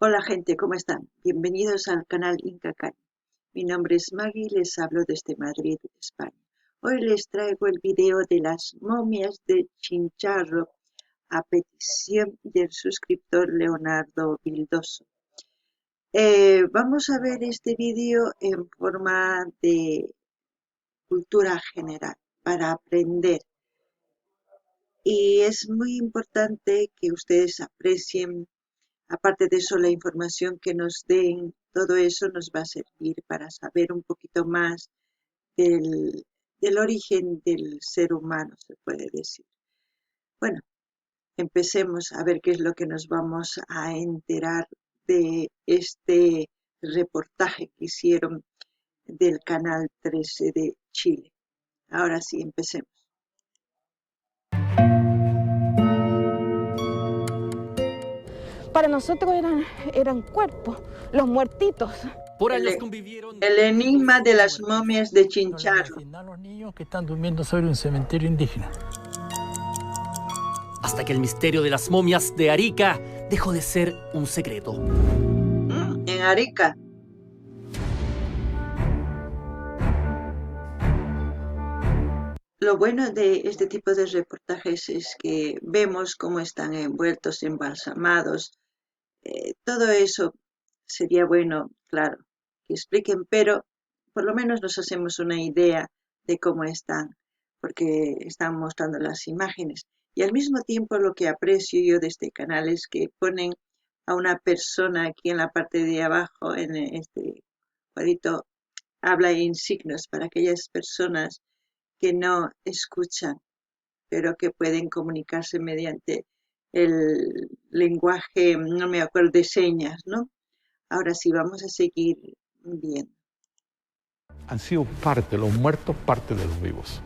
Hola gente, ¿cómo están? Bienvenidos al canal Inca Caña. Mi nombre es Maggie y les hablo desde Madrid, España. Hoy les traigo el video de las momias de Chinchorro a petición del suscriptor Leonardo Vildoso. Vamos a ver este video en forma de cultura general para aprender. Y es muy importante que ustedes aprecien. Aparte de eso, la información que nos den, todo eso nos va a servir para saber un poquito más del origen del ser humano, se puede decir. Bueno, empecemos a ver qué es lo que nos vamos a enterar de este reportaje que hicieron del Canal 13 de Chile. Ahora sí, empecemos. Para nosotros eran cuerpos, los muertitos. Por años convivieron El enigma de las momias de No le vamos a Chinchorro. decir nada a los niños que están durmiendo sobre un cementerio indígena. hasta que el misterio de las momias de Arica dejó de ser un secreto. En Arica. Lo bueno de este tipo de reportajes es que vemos cómo están envueltos, embalsamados. Todo eso sería bueno, claro, que expliquen, pero por lo menos nos hacemos una idea de cómo están, porque están mostrando las imágenes. Y al mismo tiempo lo que aprecio yo de este canal es que ponen a una persona aquí en la parte de abajo, en este cuadrito, habla en signos para aquellas personas que no escuchan, pero que pueden comunicarse mediante el lenguaje, no me acuerdo, de señas, ¿no? Ahora sí, vamos a seguir viendo. Han sido parte, los muertos, parte de los vivos.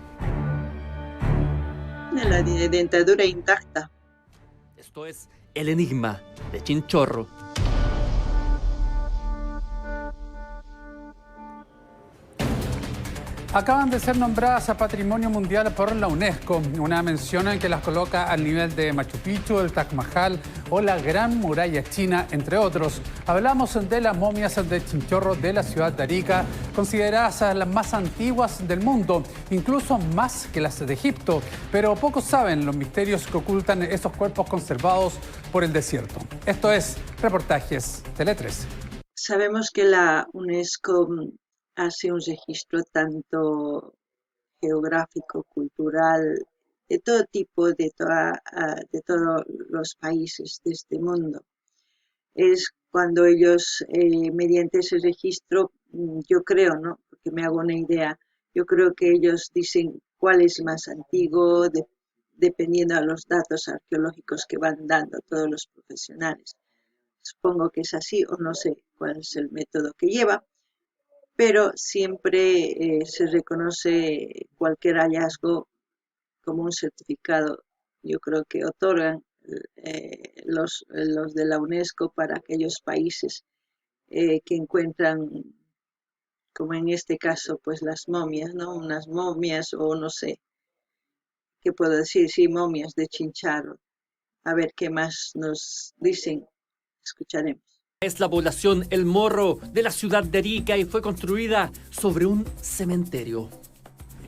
La dentadura intacta. Esto es el enigma de Chinchorro. Acaban de ser nombradas a Patrimonio Mundial por la UNESCO, una mención que las coloca al nivel de Machu Picchu, el Taj Mahal o la Gran Muralla China, entre otros. Hablamos de las momias de Chinchorro de la ciudad de Arica, consideradas las más antiguas del mundo, incluso más que las de Egipto, pero pocos saben los misterios que ocultan esos cuerpos conservados por el desierto. Esto es Reportajes Tele 13. Sabemos que la UNESCO hace un registro tanto geográfico, cultural, de todo tipo, de todos los países de este mundo. Es cuando ellos, mediante ese registro, yo creo, ¿no? Porque me hago una idea, yo creo que ellos dicen cuál es más antiguo, dependiendo a los datos arqueológicos que van dando todos los profesionales. Supongo que es así, o no sé cuál es el método que lleva, pero siempre se reconoce cualquier hallazgo como un certificado. Yo creo que otorgan los de la UNESCO para aquellos países que encuentran, como en este caso, pues las momias, ¿no? Unas momias o no sé, ¿qué puedo decir? Sí, momias de Chinchorro. A ver qué más nos dicen. Escucharemos. Es la población El Morro de la ciudad de Arica y fue construida sobre un cementerio.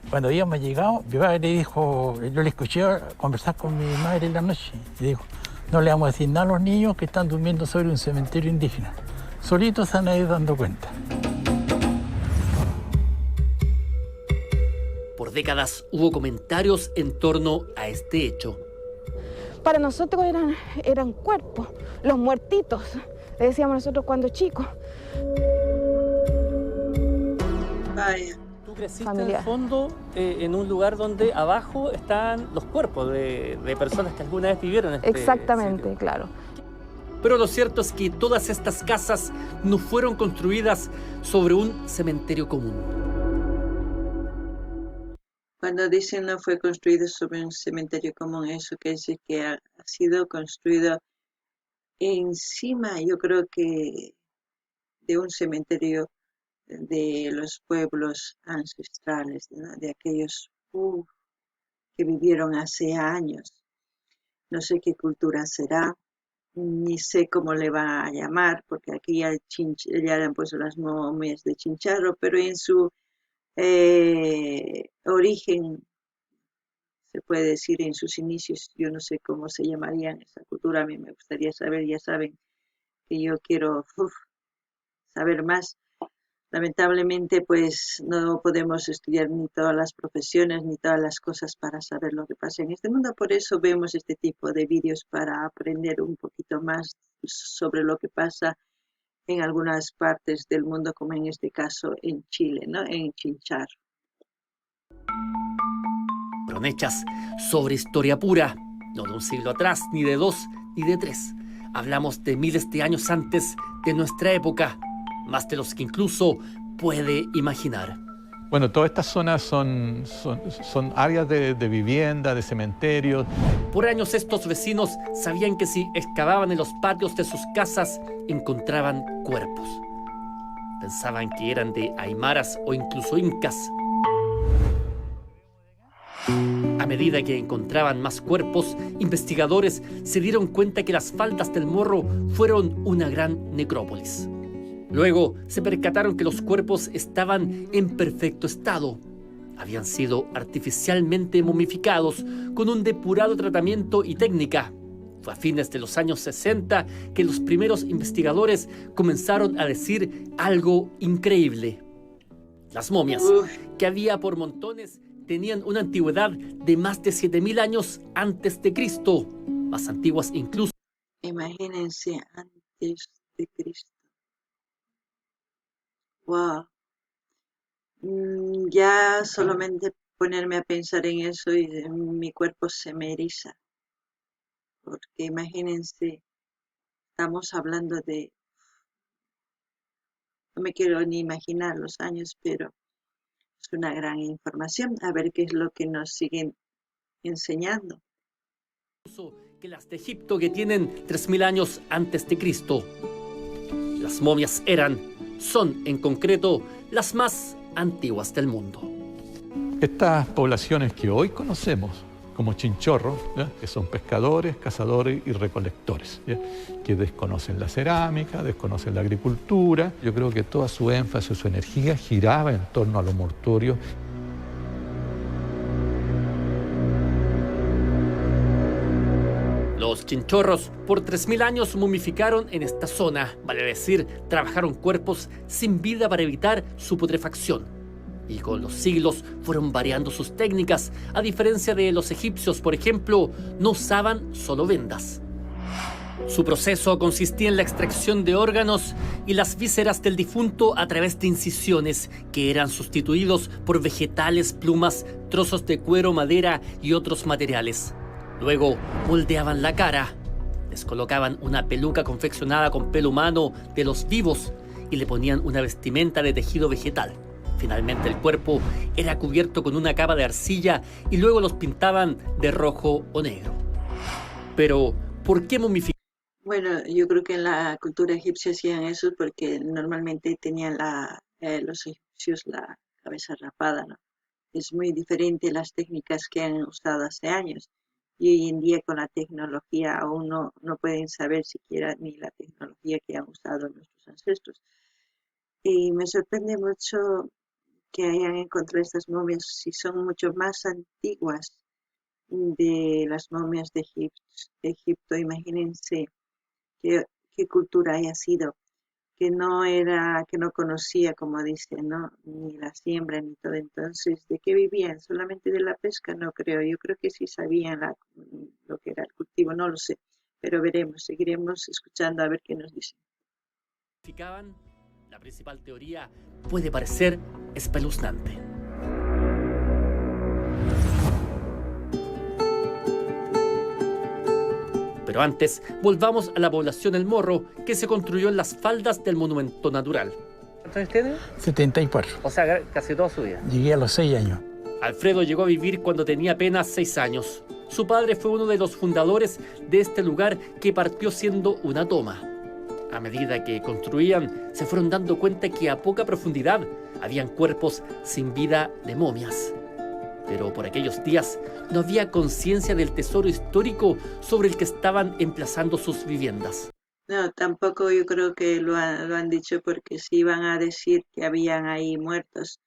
Cuando habíamos llegado, mi padre le dijo, yo le escuché conversar con mi madre en la noche, y dijo, no le vamos a decir nada a los niños que están durmiendo sobre un cementerio indígena. Solitos se han ido dando cuenta. Por décadas hubo comentarios en torno a este hecho. Para nosotros eran cuerpos, los muertitos, le decíamos nosotros cuando chicos. Vaya. Tú creciste Familiar. en el fondo en un lugar donde abajo están los cuerpos de personas que alguna vez vivieron en este Exactamente, sitio. claro. Pero lo cierto es que todas estas casas no fueron construidas sobre un cementerio común. Cuando dicen no fue construido sobre un cementerio común, eso quiere decir que ha sido construido encima, yo creo que de un cementerio de los pueblos ancestrales, ¿no? De aquellos que vivieron hace años. No sé qué cultura será, ni sé cómo le va a llamar, porque aquí ya le han puesto las momias de Chinchorro, pero en su origen, se puede decir en sus inicios, yo no sé cómo se llamarían esa cultura, a mí me gustaría saber, ya saben que yo quiero saber más. Lamentablemente, pues no podemos estudiar ni todas las profesiones ni todas las cosas para saber lo que pasa en este mundo. Por eso vemos este tipo de vídeos para aprender un poquito más sobre lo que pasa en algunas partes del mundo, como en este caso en Chile, ¿no? En Chinchar. Fueron hechas sobre historia pura, no de un siglo atrás, ni de 2, ni de 3. Hablamos de miles de años antes de nuestra época, más de los que incluso puede imaginar. Bueno, todas estas zonas son áreas de vivienda, de cementerios. Por años estos vecinos sabían que si excavaban en los patios de sus casas encontraban cuerpos. Pensaban que eran de aymaras o incluso incas. A medida que encontraban más cuerpos, investigadores se dieron cuenta que las faldas del Morro fueron una gran necrópolis. Luego se percataron que los cuerpos estaban en perfecto estado. Habían sido artificialmente momificados con un depurado tratamiento y técnica. Fue a fines de los años 60 que los primeros investigadores comenzaron a decir algo increíble. Las momias, que había por montones, tenían una antigüedad de más de 7.000 años antes de Cristo, más antiguas incluso. Imagínense, antes de Cristo. Wow. Ya solamente ponerme a pensar en eso y mi cuerpo se me eriza. Porque imagínense, estamos hablando de, no me quiero ni imaginar los años, pero es una gran información. A ver qué es lo que nos siguen enseñando. Que las de Egipto, que tienen 3.000 años antes de Cristo. Las momias son en concreto las más antiguas del mundo. Estas poblaciones que hoy conocemos como chinchorros, ¿ya?, que son pescadores, cazadores y recolectores, ¿ya?, que desconocen la cerámica, desconocen la agricultura. Yo creo que toda su énfasis, su energía giraba en torno a los mortuorios. Los chinchorros por 3.000 años momificaron en esta zona, vale decir, trabajaron cuerpos sin vida para evitar su putrefacción. Y con los siglos fueron variando sus técnicas. A diferencia de los egipcios, por ejemplo, no usaban solo vendas. Su proceso consistía en la extracción de órganos y las vísceras del difunto a través de incisiones que eran sustituidos por vegetales, plumas, trozos de cuero, madera y otros materiales. Luego moldeaban la cara, les colocaban una peluca confeccionada con pelo humano de los vivos y le ponían una vestimenta de tejido vegetal. Finalmente el cuerpo era cubierto con una capa de arcilla y luego los pintaban de rojo o negro. Pero, ¿por qué momificar? Bueno, yo creo que en la cultura egipcia hacían eso porque normalmente tenían los egipcios la cabeza rapada, ¿no? Es muy diferente las técnicas que han usado hace años. Y hoy en día con la tecnología aún no pueden saber siquiera ni la tecnología que han usado nuestros ancestros. Y me sorprende mucho que hayan encontrado estas momias, si son mucho más antiguas de las momias de Egipto. Imagínense qué cultura haya sido, que no conocía, como dicen, ¿no?, ni la siembra ni todo. Entonces, ¿de qué vivían? ¿Solamente de la pesca? No creo. Yo creo que sí sabían lo que era el cultivo, no lo sé. Pero veremos, seguiremos escuchando a ver qué nos dicen. La principal teoría puede parecer espeluznante. Pero antes, volvamos a la población El Morro, que se construyó en las faldas del monumento natural. ¿Cuántos años tiene? 74. O sea, casi toda su vida. Llegué a los 6 años. Alfredo llegó a vivir cuando tenía apenas 6 años. Su padre fue uno de los fundadores de este lugar que partió siendo una toma. A medida que construían, se fueron dando cuenta que a poca profundidad habían cuerpos sin vida de momias. Pero por aquellos días no había conciencia del tesoro histórico sobre el que estaban emplazando sus viviendas. No, tampoco yo creo que lo han dicho porque si iban a decir que habían ahí muertos,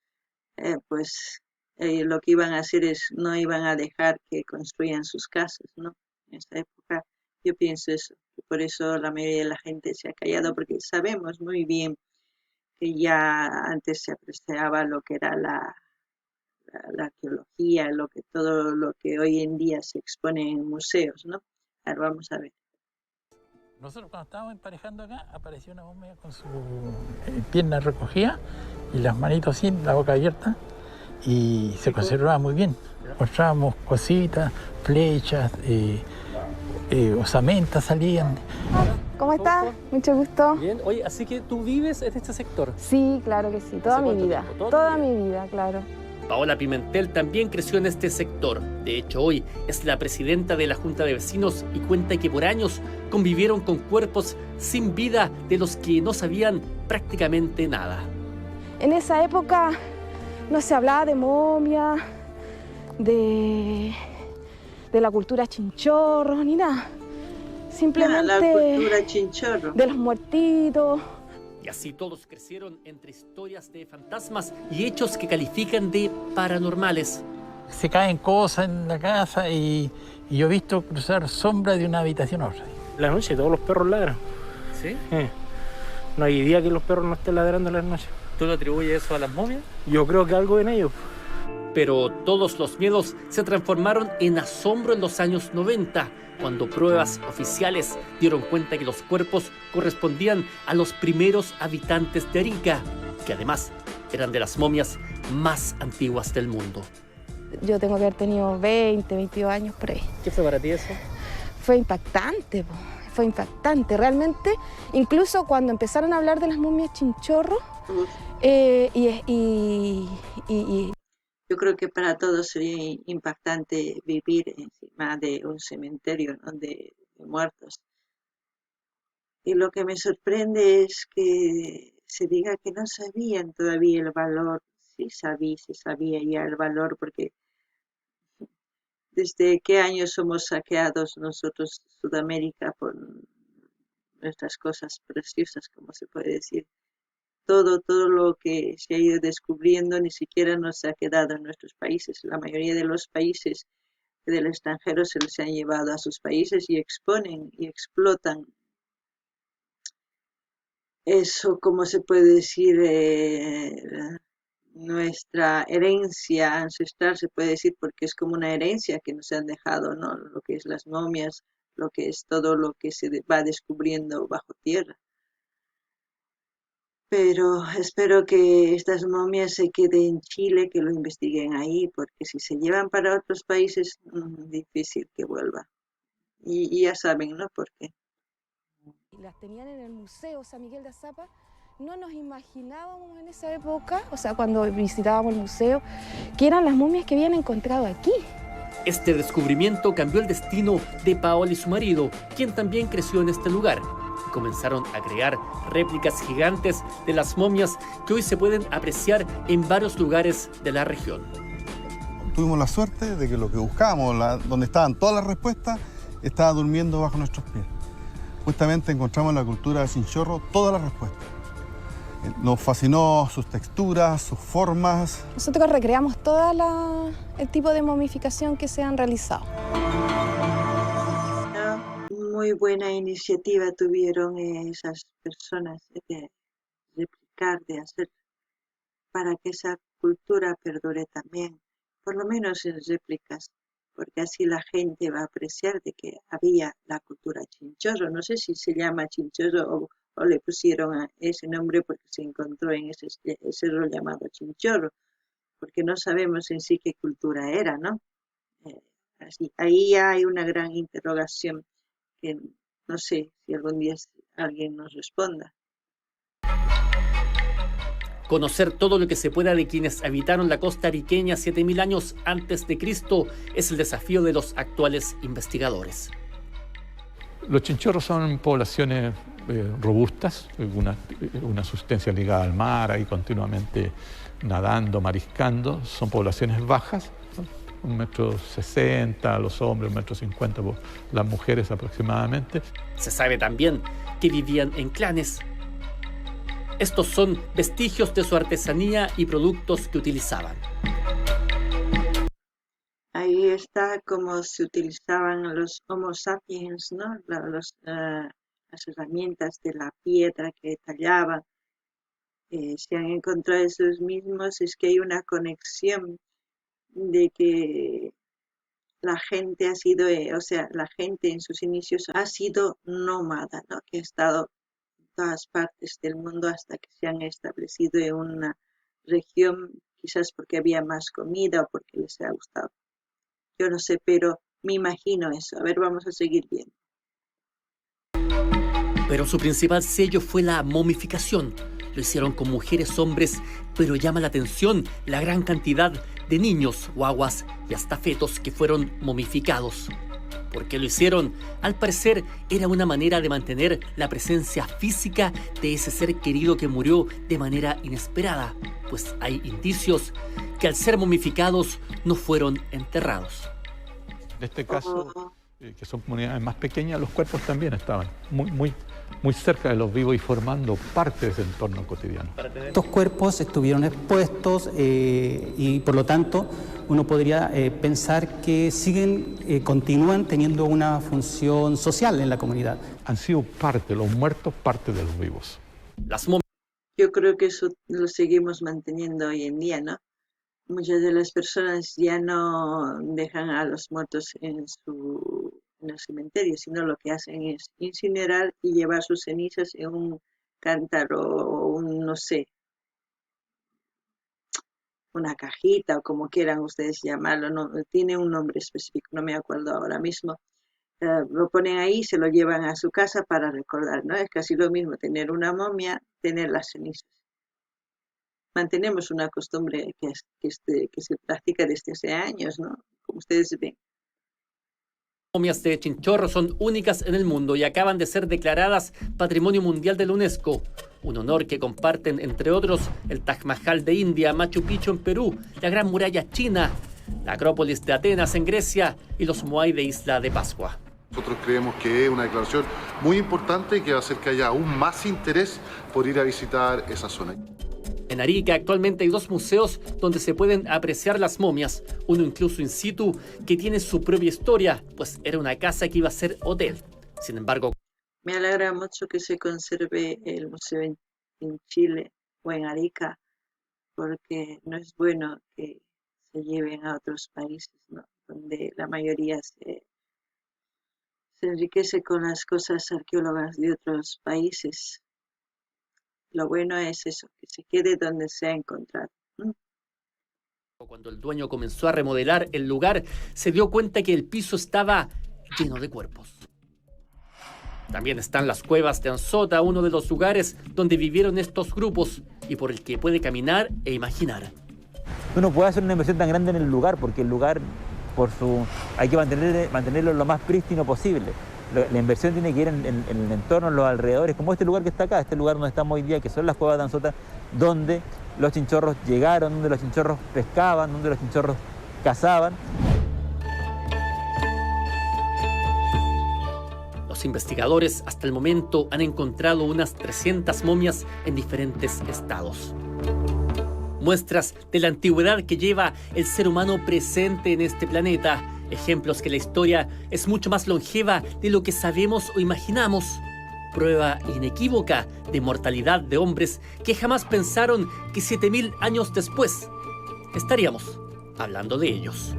lo que iban a hacer es no iban a dejar que construyan sus casas, ¿no? En esta época yo pienso eso, que por eso la mayoría de la gente se ha callado, porque sabemos muy bien que ya antes se apreciaba lo que era la arqueología, todo lo que hoy en día se expone en museos, ¿no? Ahora vamos a ver. Nosotros cuando estábamos emparejando acá, apareció una momia con su pierna recogida y las manitos sin, la boca abierta, y se conservaba muy bien. Mostrábamos cositas, flechas, osamentas salían. ¿Cómo estás? Mucho gusto. Bien, oye, así que tú vives en este sector. Sí, claro que sí, toda ¿Hace mi cuánto vida. tiempo? Toda mi vida, claro. Paola Pimentel también creció en este sector. De hecho, hoy es la presidenta de la Junta de Vecinos y cuenta que por años convivieron con cuerpos sin vida de los que no sabían prácticamente nada. En esa época no se hablaba de momia, de la cultura chinchorro, ni nada. Simplemente La cultura chinchorro. de los muertitos. Y así todos crecieron entre historias de fantasmas y hechos que califican de paranormales. Se caen cosas en la casa y yo he visto cruzar sombras de una habitación a otra. La noche todos los perros ladran. ¿Sí? No hay día que los perros no estén ladrando en las noches. ¿Tú le atribuyes eso a las momias? Yo creo que algo en ellos. Pero todos los miedos se transformaron en asombro en los años 90, cuando pruebas oficiales dieron cuenta que los cuerpos correspondían a los primeros habitantes de Arica, que además eran de las momias más antiguas del mundo. Yo tengo que haber tenido 20, 22 años por ahí. ¿Qué fue para ti eso? Fue impactante, fue impactante. Realmente, incluso cuando empezaron a hablar de las momias chinchorro, Yo creo que para todos sería impactante vivir encima de un cementerio, ¿no? de muertos. Y lo que me sorprende es que se diga que no sabían todavía el valor. Sí se sabía ya el valor, porque desde qué año somos saqueados nosotros, Sudamérica, por nuestras cosas preciosas, como se puede decir. Todo lo que se ha ido descubriendo ni siquiera nos ha quedado en nuestros países. La mayoría de los países del extranjero se los han llevado a sus países y exponen y explotan eso, como se puede decir, nuestra herencia ancestral, se puede decir, porque es como una herencia que nos han dejado, ¿no? Lo que es las momias, lo que es todo lo que se va descubriendo bajo tierra. Pero espero que estas momias se queden en Chile, que lo investiguen ahí, porque si se llevan para otros países, difícil que vuelva. Y ya saben, ¿no? ¿Por qué? Las tenían en el Museo San Miguel de Azapa. No nos imaginábamos en esa época, o sea, cuando visitábamos el museo, que eran las momias que habían encontrado aquí. Este descubrimiento cambió el destino de Paola y su marido, quien también creció en este lugar. Comenzaron a crear réplicas gigantes de las momias que hoy se pueden apreciar en varios lugares de la región. Tuvimos la suerte de que lo que buscábamos, donde estaban todas las respuestas, estaba durmiendo bajo nuestros pies. Justamente encontramos en la cultura de Chinchorro todas las respuestas. Nos fascinó sus texturas, sus formas. Nosotros recreamos todo el tipo de momificación que se han realizado. Muy buena iniciativa tuvieron esas personas de replicar, de hacer, para que esa cultura perdure también, por lo menos en réplicas, porque así la gente va a apreciar de que había la cultura chinchorro. No sé si se llama chinchorro o le pusieron ese nombre porque se encontró en ese cerro llamado Chinchorro, porque no sabemos en sí qué cultura era, ¿no? Así, ahí ya hay una gran interrogación que no sé si algún día alguien nos responda. Conocer todo lo que se pueda de quienes habitaron la costa ariqueña 7000 años antes de Cristo es el desafío de los actuales investigadores. Los chinchorros son poblaciones robustas, una subsistencia ligada al mar, ahí continuamente nadando, mariscando. Son poblaciones bajas, 1,60 m, los hombres 1,50 m, las mujeres aproximadamente. Se sabe también que vivían en clanes. Estos son vestigios de su artesanía y productos que utilizaban. Ahí está cómo se utilizaban los Homo sapiens, ¿no? Las herramientas de la piedra que tallaban. Se han encontrado esos mismos, es que hay una conexión de que la gente ha sido, la gente en sus inicios ha sido nómada, ¿no? Que ha estado en todas partes del mundo hasta que se han establecido en una región, quizás porque había más comida o porque les ha gustado. Yo no sé, pero me imagino eso. A ver, vamos a seguir viendo. Pero su principal sello fue la momificación. Lo hicieron con mujeres, hombres, pero llama la atención la gran cantidad de niños, guaguas y hasta fetos que fueron momificados. ¿Por qué lo hicieron? Al parecer era una manera de mantener la presencia física de ese ser querido que murió de manera inesperada, pues hay indicios que al ser momificados no fueron enterrados. En este caso, que son comunidades más pequeñas, los cuerpos también estaban muy cerca de los vivos y formando parte de ese entorno cotidiano. Estos cuerpos estuvieron expuestos y por lo tanto uno podría pensar que continúan teniendo una función social en la comunidad. Han sido los muertos, parte de los vivos. Yo creo que eso lo seguimos manteniendo hoy en día, ¿no? Muchas de las personas ya no dejan a los muertos en el cementerio, sino lo que hacen es incinerar y llevar sus cenizas en un cántaro o no sé, una cajita o como quieran ustedes llamarlo, no, tiene un nombre específico, no me acuerdo ahora mismo. Lo ponen ahí, se lo llevan a su casa para recordar, ¿no? Es casi lo mismo tener una momia, tener las cenizas. Mantenemos una costumbre que se practica desde hace años, ¿no? Como ustedes ven. Las momias de Chinchorro son únicas en el mundo y acaban de ser declaradas Patrimonio Mundial de la UNESCO. Un honor que comparten, entre otros, el Taj Mahal de India, Machu Picchu en Perú, la Gran Muralla China, la Acrópolis de Atenas en Grecia y los Moai de Isla de Pascua. Nosotros creemos que es una declaración muy importante y que va a hacer que haya aún más interés por ir a visitar esa zona. En Arica actualmente hay 2 museos donde se pueden apreciar las momias, uno incluso in situ que tiene su propia historia, pues era una casa que iba a ser hotel. Sin embargo, me alegra mucho que se conserve el museo en Chile o en Arica, porque no es bueno que se lleven a otros países, ¿no? Donde la mayoría se enriquece con las cosas arqueológicas de otros países. Lo bueno es eso, que se quede donde se ha encontrado. Cuando el dueño comenzó a remodelar el lugar, se dio cuenta que el piso estaba lleno de cuerpos. También están las cuevas de Anzota, uno de los lugares donde vivieron estos grupos y por el que puede caminar e imaginar. Uno puede hacer una inversión tan grande en el lugar porque el lugar, hay que mantenerlo lo más prístino posible. La inversión tiene que ir en el entorno, en los alrededores, como este lugar que está acá, este lugar donde estamos hoy día, que son las cuevas de Anzota, donde los chinchorros llegaron, donde los chinchorros pescaban, donde los chinchorros cazaban. Los investigadores hasta el momento han encontrado unas 300 momias en diferentes estados. Muestras de la antigüedad que lleva el ser humano presente en este planeta. Ejemplos que la historia es mucho más longeva de lo que sabemos o imaginamos. Prueba inequívoca de mortalidad de hombres que jamás pensaron que 7000 años después estaríamos hablando de ellos.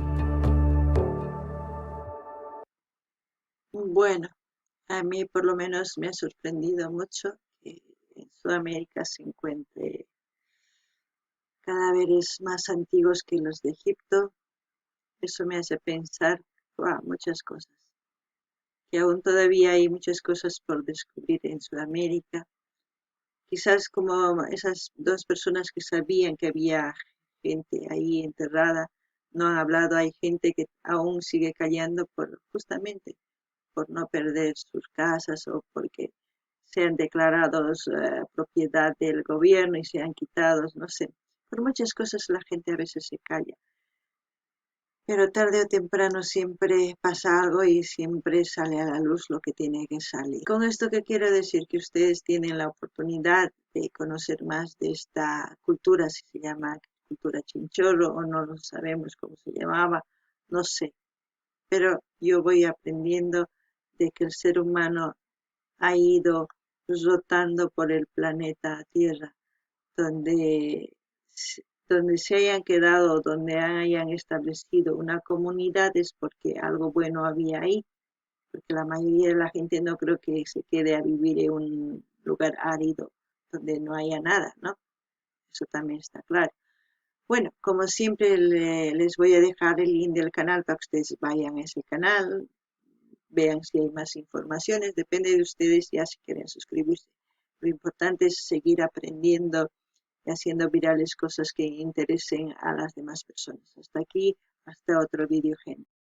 Bueno, a mí por lo menos me ha sorprendido mucho que en Sudamérica se encuentre cadáveres más antiguos que los de Egipto. Eso me hace pensar muchas cosas, que aún todavía hay muchas cosas por descubrir en Sudamérica. Quizás como esas 2 personas que sabían que había gente ahí enterrada, no han hablado, hay gente que aún sigue callando justamente por no perder sus casas o porque sean declarados propiedad del gobierno y sean quitados, no sé. Por muchas cosas la gente a veces se calla. Pero tarde o temprano siempre pasa algo y siempre sale a la luz lo que tiene que salir. Con esto que quiero decir que ustedes tienen la oportunidad de conocer más de esta cultura, si se llama cultura chinchorro o no lo sabemos cómo se llamaba, no sé. Pero yo voy aprendiendo de que el ser humano ha ido rotando por el planeta Tierra, donde se hayan quedado, donde hayan establecido una comunidad es porque algo bueno había ahí, porque la mayoría de la gente no creo que se quede a vivir en un lugar árido donde no haya nada, ¿no? Eso también está claro. Bueno, como siempre les voy a dejar el link del canal para que ustedes vayan a ese canal, vean si hay más informaciones, depende de ustedes ya si quieren suscribirse. Lo importante es seguir aprendiendo y haciendo virales cosas que interesen a las demás personas. Hasta aquí, hasta otro vídeo, gente.